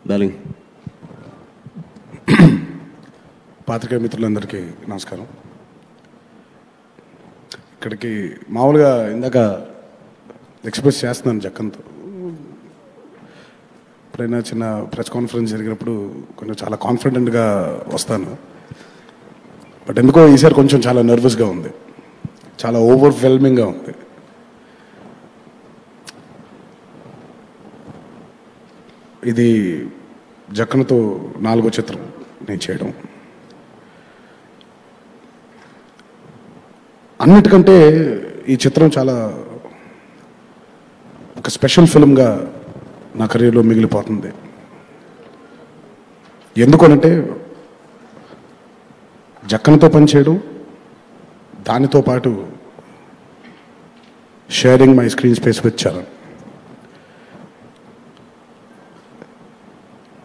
Darling. పాత్రికేయ మిత్రులందరికీ నమస్కారం. ఇక్కడికి మామూలుగా ఇందాక ఎక్స్ప్రెస్ చేస్తున్నాను జక్కన్తో. ఎప్పుడైనా చిన్న ప్రెస్ కాన్ఫరెన్స్ జరిగినప్పుడు కొంచెం చాలా కాన్ఫిడెంట్గా వస్తాను. బట్ ఎందుకో ఈసారి కొంచెం చాలా నర్వస్గా ఉంది, చాలా ఓవర్వెల్మింగ్గా ఉంది. ఇది జక్కన్తో 4వ చిత్రం నేను చేయడం. అన్నిటికంటే ఈ చిత్రం చాలా ఒక స్పెషల్ ఫిల్మ్గా నా కెరీర్లో మిగిలిపోతుంది. ఎందుకనంటే జక్కన్తో పనిచేయడం, దానితో పాటు sharing my screen space with Charan.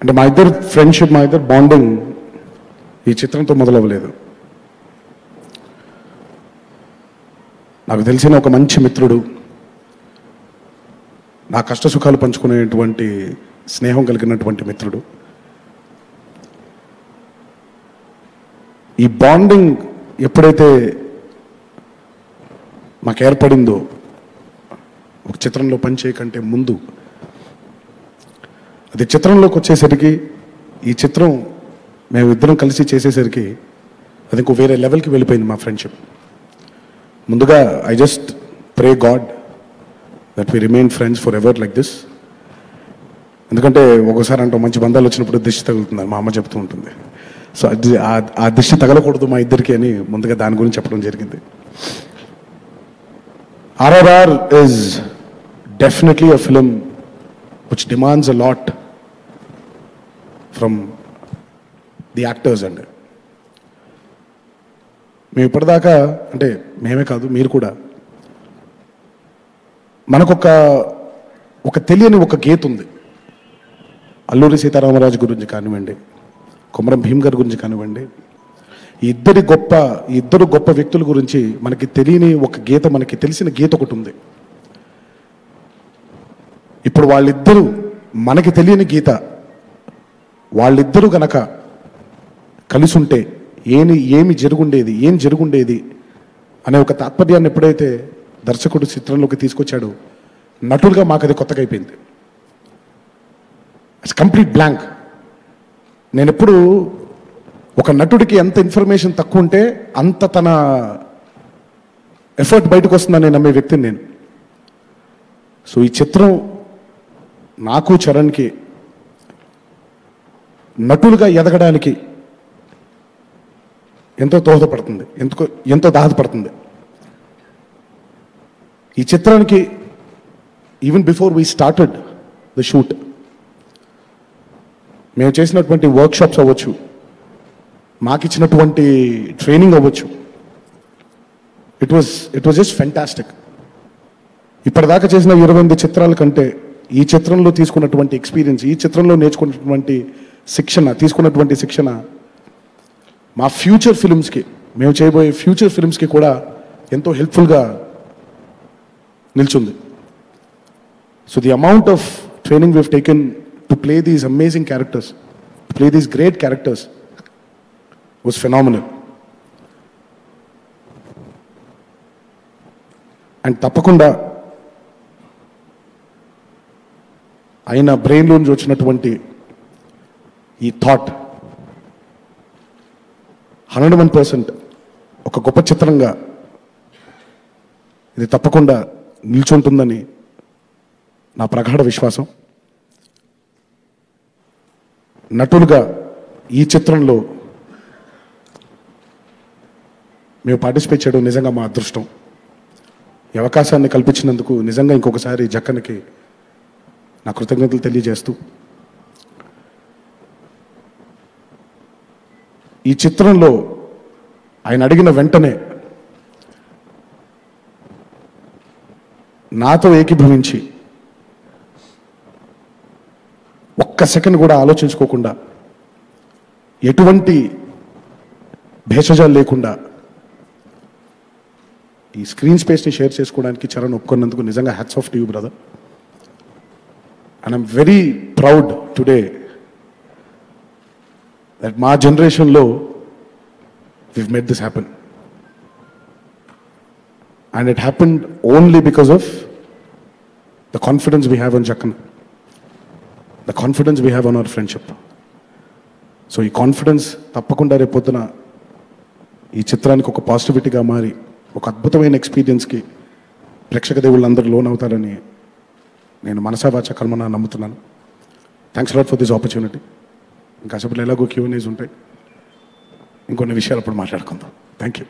అంటే మా ఇద్దరు ఫ్రెండ్షిప్, మా ఇద్దరు బాండింగ్ ఈ చిత్రంతో మొదలవ్వలేదు. నాకు తెలిసిన ఒక మంచి మిత్రుడు, నా కష్ట సుఖాలు పంచుకునేటువంటి స్నేహం కలిగినటువంటి మిత్రుడు. ఈ బాండింగ్ ఎప్పుడైతే మాకు ఏర్పడిందో ఒక చిత్రంలో పనిచేయకంటే ముందు, అది చిత్రంలోకి వచ్చేసరికి, ఈ చిత్రం మేము ఇద్దరం కలిసి చేసేసరికి అది ఇంకో వేరే లెవెల్కి వెళ్ళిపోయింది మా ఫ్రెండ్షిప్. ముందుగా I just pray God that we remain friends for ever like this. ఎందుకంటే ఒకసారి అంటాం, మంచి బంధాలు వచ్చినప్పుడు దిష్టి తగులుతుంది, మా అమ్మ చెప్తూ ఉంటుంది. సో అది ఆ దిష్టి తగలకూడదు మా ఇద్దరికి అని ముందుగా దాని గురించి చెప్పడం జరిగింది. RRR is definitely a film which demands a lot from the actors. And మేము ఇప్పటిదాకా, అంటే మేమే కాదు మీరు కూడా, మనకొక తెలియని ఒక గీత ఉంది. అల్లూరి సీతారామరాజు గురించి కానివ్వండి, కొమరం భీమ్ గారి గురించి కానివ్వండి, ఈ ఇద్దరు గొప్ప వ్యక్తుల గురించి మనకి తెలియని ఒక గీత, మనకి తెలిసిన గీత ఒకటి ఉంది. ఇప్పుడు వాళ్ళిద్దరూ, మనకి తెలియని గీత, వాళ్ళిద్దరూ గనక కలిసి ఉంటే ఏం జరుగుండేది అనే ఒక తాత్పర్యాన్ని ఎప్పుడైతే దర్శకుడు చిత్రంలోకి తీసుకొచ్చాడో, నటులుగా మాకు అది కొత్తగా అయిపోయింది. It's complete blank. నేను ఎప్పుడు ఒక నటుడికి ఎంత ఇన్ఫర్మేషన్ తక్కువ ఉంటే అంత తన ఎఫర్ట్ బయటకు వస్తుందని నమ్మే వ్యక్తిని నేను. సో ఈ చిత్రం నాకు చరణ్కి నటులుగా ఎదగడానికి ఎంతో దోహదపడుతుంది, ఎంతో దోహదపడుతుంది. ఈ చిత్రానికి even before we started the shoot, మేము చేసినటువంటి వర్క్షాప్స్ అవ్వచ్చు, మాకిచ్చినటువంటి ట్రైనింగ్ అవ్వచ్చు, ఇట్ వాజ్ జస్ట్ ఫెంటాస్టిక్. ఇప్పటిదాకా చేసిన 28 చిత్రాల కంటే ఈ చిత్రంలో తీసుకున్నటువంటి ఎక్స్పీరియన్స్, ఈ చిత్రంలో నేర్చుకున్నటువంటి తీసుకున్నటువంటి శిక్షణ మా ఫ్యూచర్ ఫిల్మ్స్కి, మేము చేయబోయే ఫ్యూచర్ ఫిల్మ్స్కి కూడా ఎంతో హెల్ప్ఫుల్గా నిల్చుంది. So the amount of training we've taken to play these amazing characters, to play these great characters was phenomenal. And తప్పకుండా ఆయన బ్రెయిన్లో నుంచి వచ్చినటువంటి ఈ థాట్ 101% ఒక గొప్ప చిత్రంగా ఇది తప్పకుండా నిల్చుంటుందని నా ప్రగాఢ విశ్వాసం. నటులుగా ఈ చిత్రంలో మేము పార్టిసిపేట్ చేయడం నిజంగా మా అదృష్టం. ఈ అవకాశాన్ని కల్పించినందుకు నిజంగా ఇంకొకసారి జక్కన్కి నా కృతజ్ఞతలు తెలియజేస్తూ, ఈ చిత్రంలో ఆయన అడిగిన వెంటనే నాతో ఏకీభవించి ఒక్క సెకండ్ కూడా ఆలోచించుకోకుండా, ఎటువంటి భేషజాలు లేకుండా ఈ స్క్రీన్ స్పేస్ని షేర్ చేసుకోవడానికి చరణ్ ఒప్పుకున్నందుకు నిజంగా hats off to you brother. And I'm very proud today that మా జనరేషన్లో we've made this happen. And it happened only because of the confidence we have on Jackana, the confidence we have on our friendship. So ఈ confidence తప్పకుండా రేపొద్దున ఈ చిత్రానికి ఒక పాజిటివిటీగా మారి ఒక అద్భుతమైన ఎక్స్పీరియన్స్కి ప్రేక్షక దేవుళ్ళందరూ లోన్ అవుతారని నేను మనసా వాచా కర్మన నమ్ముతున్నాను. Thanks lot for this opportunity. ఇంకా అసలు ఎలాగో Q&As ఉంటాయి, ఇంకొన్ని విషయాలు అప్పుడు మాట్లాడుకుందాం. Thank you.